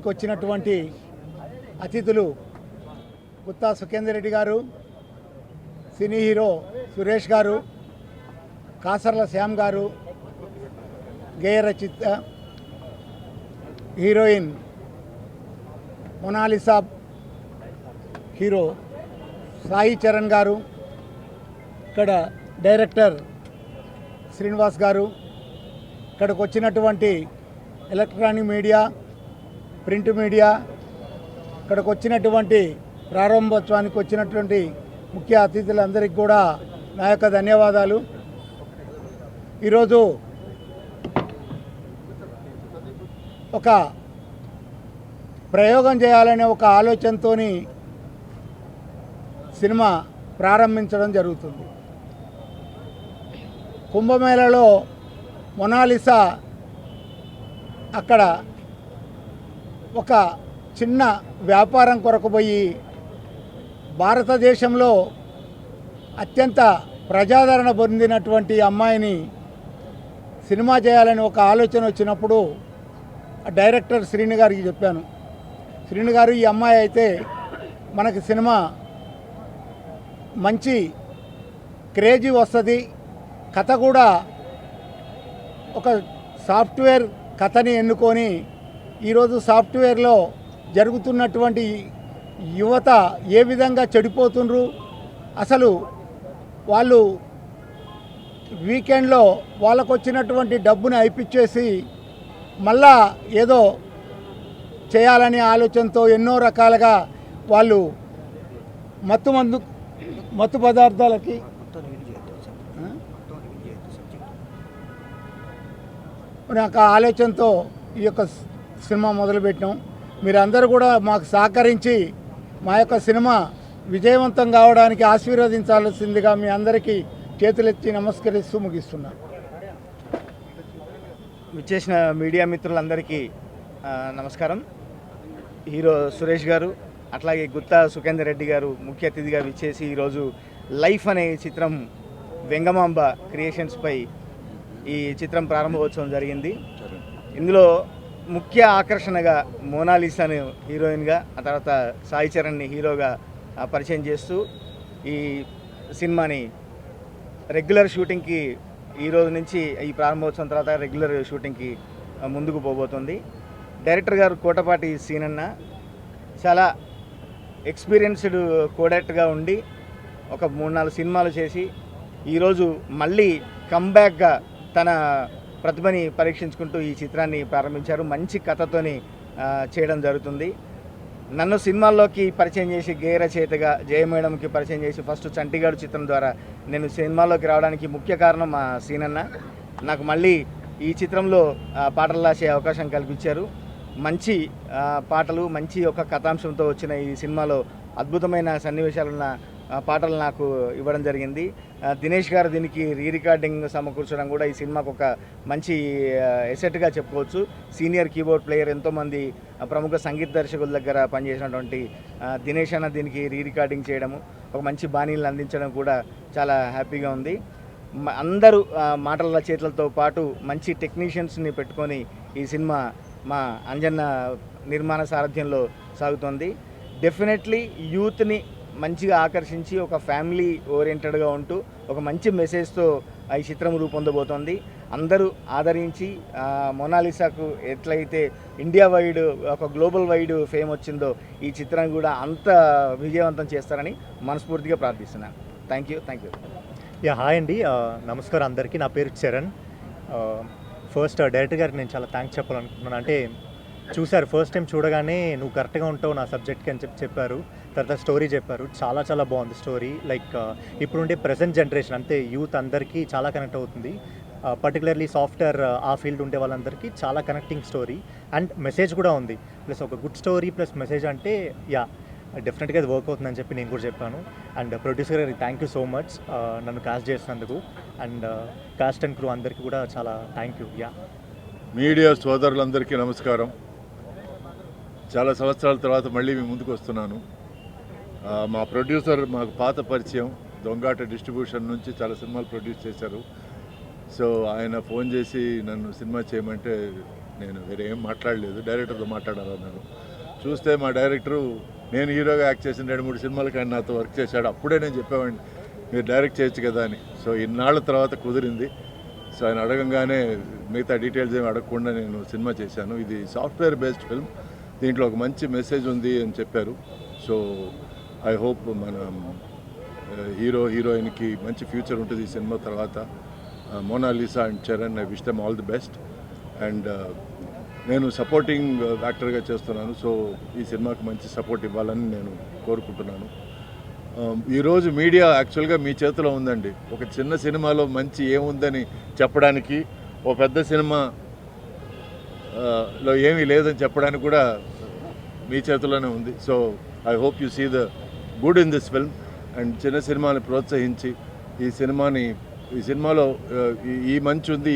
దినోత్సవానికి వచ్చినటువంటి అతిథులు గుత్తా సుఖేందర్ రెడ్డి గారు, సినీ హీరో సురేష్ గారు, కాసర్ల శ్యామ్ గారు, గేయ రచయిత heroine Mona Lisa, hero Sai Charan గారు, ఇక్కడ డైరెక్టర్ శ్రీనివాస్ గారు, ఇక్కడికి వచ్చినటువంటి ఎలక్ట్రానిక్ మీడియా, ప్రింట్ మీడియా, ఇక్కడికి వచ్చినటువంటి ప్రారంభోత్సవానికి వచ్చినటువంటి ముఖ్య అతిథులందరికీ కూడా నా యొక్క ధన్యవాదాలు. ఈరోజు ఒక ప్రయోగం చేయాలనే ఒక ఆలోచనతో సినిమా ప్రారంభించడం జరుగుతుంది. కుంభమేళలో మొనాలిసా అక్కడ ఒక చిన్న వ్యాపారం కొరకు పోయి భారతదేశంలో అత్యంత ప్రజాదరణ పొందినటువంటి అమ్మాయిని సినిమా చేయాలని ఒక ఆలోచన వచ్చినప్పుడు డైరెక్టర్ శ్రీను గారికి చెప్పాను. శ్రీను గారు, ఈ అమ్మాయి అయితే మనకి సినిమా మంచి క్రేజీ వస్తుంది, కథ కూడా ఒక సాఫ్ట్వేర్ కథని ఎన్నుకొని ఈరోజు సాఫ్ట్వేర్లో జరుగుతున్నటువంటి యువత ఏ విధంగా చెడిపోతుండ్రు, అసలు వాళ్ళు వీకెండ్లో వాళ్ళకు వచ్చినటువంటి డబ్బుని అయిపిచ్చేసి మళ్ళా ఏదో చేయాలనే ఆలోచనతో ఎన్నో రకాలుగా వాళ్ళు మత్తు పదార్థాలకి నాకు ఆలోచనతో ఈ యొక్క సినిమా మొదలుపెట్టాం. మీరందరూ కూడా మాకు సహకరించి మా యొక్క సినిమా విజయవంతం కావడానికి ఆశీర్వదించాల్సిందిగా మీ అందరికీ చేతులెత్తి నమస్కరిస్తూ ముగిస్తున్నాను. విచ్చేసిన మీడియా మిత్రులందరికీ నమస్కారం. హీరో సురేష్ గారు, అట్లాగే గుత్తా సుఖేందర్ రెడ్డి గారు ముఖ్య అతిథిగా విచ్చేసి ఈరోజు లైఫ్ అనే చిత్రం వెంగమాంబ క్రియేషన్స్పై ఈ చిత్రం ప్రారంభోత్సవం జరిగింది. ఇందులో ముఖ్య ఆకర్షణగా మోనాలిసాను హీరోయిన్గా, ఆ తర్వాత సాయి చరణ్ని హీరోగా పరిచయం చేస్తూ ఈ సినిమాని రెగ్యులర్ షూటింగ్కి ఈరోజు నుంచి ఈ ప్రారంభోత్సవం తర్వాత రెగ్యులర్ షూటింగ్కి ముందుకు పోబోతుంది. డైరెక్టర్ గారు కోటపాటి సీనన్న చాలా ఎక్స్పీరియన్స్డ్ కోడైరెక్టర్గా ఉండి ఒక 3-4 సినిమాలు చేసి ఈరోజు మళ్ళీ కమ్బ్యాక్గా తన ప్రతిభని పరీక్షించుకుంటూ ఈ చిత్రాన్ని ప్రారంభించారు. మంచి కథతోని చేయడం జరుగుతుంది. నన్ను సినిమాల్లోకి పరిచయం చేసి గేయ రచయితగా జయమేడంకి పరిచయం చేసి ఫస్ట్ చంటిగాడు చిత్రం ద్వారా నేను సినిమాల్లోకి రావడానికి ముఖ్య కారణం మా సీనన్న. నాకు మళ్ళీ ఈ చిత్రంలో పాటలు రాసే అవకాశం కల్పించారు. మంచి పాటలు, మంచి ఒక కథాంశంతో వచ్చిన ఈ సినిమాలో అద్భుతమైన సన్నివేశాలున్న పాటలు నాకు ఇవ్వడం జరిగింది. దినేష్ గారు దీనికి రికార్డింగ్ సమకూర్చడం కూడా ఈ సినిమాకు ఒక మంచి ఎసెట్గా చెప్పుకోవచ్చు. సీనియర్ కీబోర్డ్ ప్లేయర్, ఎంతోమంది ప్రముఖ సంగీత దర్శకుల దగ్గర పనిచేసినటువంటి దినేష్ అన్న దీనికి రికార్డింగ్ చేయడము, ఒక మంచి బాణీలను అందించడం కూడా చాలా హ్యాపీగా ఉంది. అందరూ మాటల చేతులతో పాటు మంచి టెక్నీషియన్స్ని పెట్టుకొని ఈ సినిమా మా అంజన్న నిర్మాణ సారథ్యంలో సాగుతోంది. డెఫినెట్లీ యూత్ని మంచిగా ఆకర్షించి ఒక ఫ్యామిలీ ఓరియంటెడ్గా ఉంటూ ఒక మంచి మెసేజ్తో ఈ చిత్రం రూపొందబోతోంది. అందరూ ఆదరించి మొనాలిసాకు ఎట్లయితే ఇండియా వైడ్ ఒక గ్లోబల్ వైడ్ ఫేమ్ వచ్చిందో ఈ చిత్రాన్ని కూడా అంత విజయవంతం చేస్తారని మనస్ఫూర్తిగా ప్రార్థిస్తున్నాను. Thank you. హాయ్ అండి, నమస్కారం అందరికీ. నా పేరు చరణ్. ఫస్ట్ డైరెక్టర్ గారికి నేను చాలా థ్యాంక్స్ చెప్పాలనుకుంటున్నాను. అంటే చూశారు, ఫస్ట్ టైం చూడగానే నువ్వు కరెక్ట్గా ఉంటావు నా సబ్జెక్ట్కి అని చెప్పారు. తర్వాత స్టోరీ చెప్పారు, చాలా చాలా బాగుంది స్టోరీ. లైక్ ఇప్పుడుండే ప్రజెంట్ జనరేషన్ అంటే యూత్ అందరికీ చాలా కనెక్ట్ అవుతుంది. పర్టికులర్లీ సాఫ్ట్వేర్ ఆ ఫీల్డ్ ఉండే వాళ్ళందరికీ చాలా కనెక్టింగ్ స్టోరీ అండ్ మెసేజ్ కూడా ఉంది. ప్లస్ ఒక గుడ్ స్టోరీ ప్లస్ మెసేజ్ అంటే డెఫినెట్గా అది వర్క్ అవుతుందని చెప్పి నేను కూడా చెప్పాను. అండ్ ప్రొడ్యూసర్ గారికి థ్యాంక్ యూ సో మచ్ నన్ను కాస్ట్ చేసినందుకు. అండ్ కాస్ట్ అండ్ క్రూ అందరికీ కూడా చాలా థ్యాంక్ యూ. మీడియా సోదరులందరికీ నమస్కారం. చాలా సంవత్సరాల తర్వాత మళ్ళీ మీ ముందుకు వస్తున్నాను. మా ప్రొడ్యూసర్ మాకు పాత పరిచయం, దొంగాట డిస్ట్రిబ్యూషన్ నుంచి చాలా సినిమాలు ప్రొడ్యూస్ చేశారు. సో ఆయన ఫోన్ చేసి నన్ను సినిమా చేయమంటే నేను వేరే ఏం మాట్లాడలేదు, డైరెక్టర్తో మాట్లాడాలన్నాను. చూస్తే మా డైరెక్టరు నేను హీరోగా యాక్ట్ చేసిన 2-3 సినిమాలకి ఆయన నాతో వర్క్ చేశాడు. అప్పుడే నేను చెప్పేవాడిని మీరు డైరెక్ట్ చేయొచ్చు కదా అని. సో ఇన్నాళ్ళ తర్వాత కుదిరింది. సో ఆయన అడగంగానే మిగతా డీటెయిల్స్ ఏమి అడగకుండా నేను సినిమా చేశాను. ఇది సాఫ్ట్వేర్ బేస్డ్ ఫిల్మ్, దీంట్లో ఒక మంచి మెసేజ్ ఉంది అని చెప్పారు. సో ఐ హోప్ మన హీరోయిన్కి మంచి ఫ్యూచర్ ఉంటుంది ఈ సినిమా తర్వాత. Monalisa and Charan, I wish them all the best. And నేను సపోర్టింగ్ యాక్టర్గా చేస్తున్నాను. సో ఈ సినిమాకి మంచి సపోర్ట్ ఇవ్వాలని నేను కోరుకుంటున్నాను. ఈరోజు మీడియా యాక్చువల్గా మీ చేతిలో ఉందండి. ఒక చిన్న సినిమాలో మంచి ఏముందని చెప్పడానికి, ఓ పెద్ద సినిమా లో ఏమీ లేదని చెప్పడానికి కూడా మీ చేతిలోనే ఉంది. So I hope you see the good in this film and చిన్న సినిమాని ప్రోత్సహించి ఈ సినిమాలో ఈ మంచి ఉంది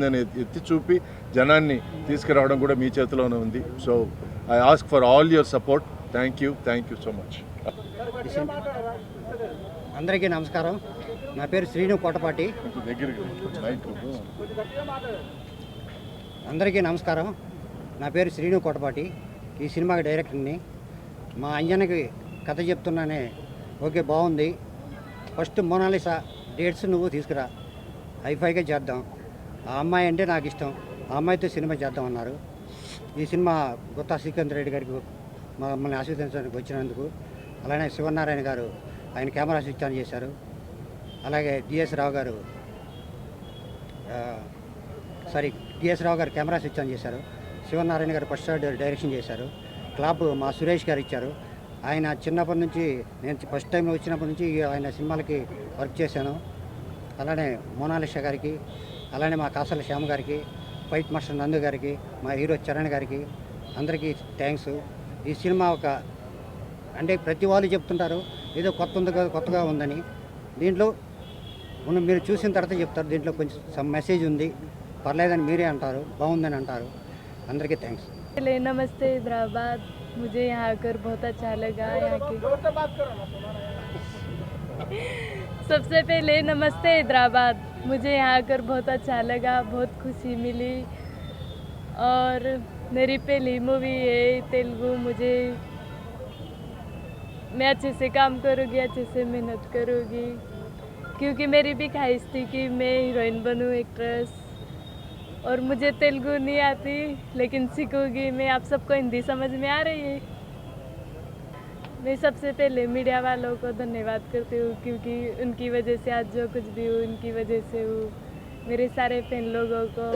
అని ఎత్తి చూపి జనాన్ని తీసుకురావడం కూడా మీ చేతిలోనే ఉంది. So I ask for all your support. Thank you so much. అందరికీ నమస్కారం. నా పేరు శ్రీను కోటపాటి. అందరికీ నమస్కారం. నా పేరు శ్రీను కోటపాటి. ఈ సినిమాకి డైరెక్టర్ని. మా అంజనకి కథ చెప్తున్నానే. ఓకే, బాగుంది. ఫస్ట్ మోనాలిసా డేట్స్ నువ్వు తీసుకురా, హైఫైగా చేద్దాం. ఆ అమ్మాయి అంటే నాకు ఇష్టం, ఆ అమ్మాయితో సినిమా చేద్దామన్నారు. ఈ సినిమా గుత్తా సుఖేందర్ రెడ్డి గారికి మమ్మల్ని ఆశీర్వదించడానికి వచ్చినందుకు, అలానే శివనారాయణ గారు ఆయన కెమెరా స్విచ్ ఆన్ చేశారు. అలాగే డిఎస్ రావు గారు కెమెరా స్విచ్ ఆన్ చేశారు. శివనారాయణ గారు ఫస్ట్ డైరెక్షన్ చేశారు. క్లాప్ మా సురేష్ గారు ఇచ్చారు. ఆయన చిన్నప్పటి నుంచి, నేను ఫస్ట్ టైంలో వచ్చినప్పటి నుంచి ఆయన సినిమాలకి వర్క్ చేశాను. అలానే మోనాలిసా గారికి, అలానే మా కాసల శ్యామ్ గారికి, ఫైట్ మాస్టర్ నందు గారికి, మా హీరో చరణ్ గారికి అందరికీ థ్యాంక్స్. ఈ సినిమా అంటే ప్రతి వాళ్ళు చెప్తుంటారు ఏదో కొత్తగా ఉందని. దీంట్లో మీరు చూసిన తర్వాత చెప్తారు దీంట్లో కొంచెం సమ్ మెసేజ్ ఉంది, పర్లేదని మీరే అంటారు, బాగుందని అంటారు. అందరికీ థ్యాంక్స్. नमस्ते हैदराबाद, मुझे यहाँ आकर बहुत अच्छा लगा। यहाँ की सबसे पहले नमस्ते हैदराबाद, मुझे यहाँ आकर बहुत अच्छा लगा, बहुत खुशी मिली। और मेरी पहली मूवी है तेलुगु। मैं अच्छे से काम करूँगी, अच्छे से मेहनत करूँगी, क्योंकि मेरी भी ख्वाहिश थी कि मैं हीरोइन बनूँ, एक्ट्रेस। और मुझे तेलुगु नहीं आती, लेकिन सीखूंगी मैं। आप सबको हिंदी समझ में आ रही है। मैं सबसे पहले मीडिया वालों को धन्यवाद करती हूँ, क्योंकि उनकी वजह से आज जो कुछ भी हूँ उनकी वजह से हूँ। मेरे सारे फैन लोगों को,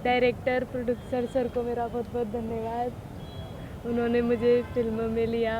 डायरेक्टर, प्रोड्यूसर सर को मेरा बहुत बहुत धन्यवाद। उन्होंने मुझे फिल्मों में लिया।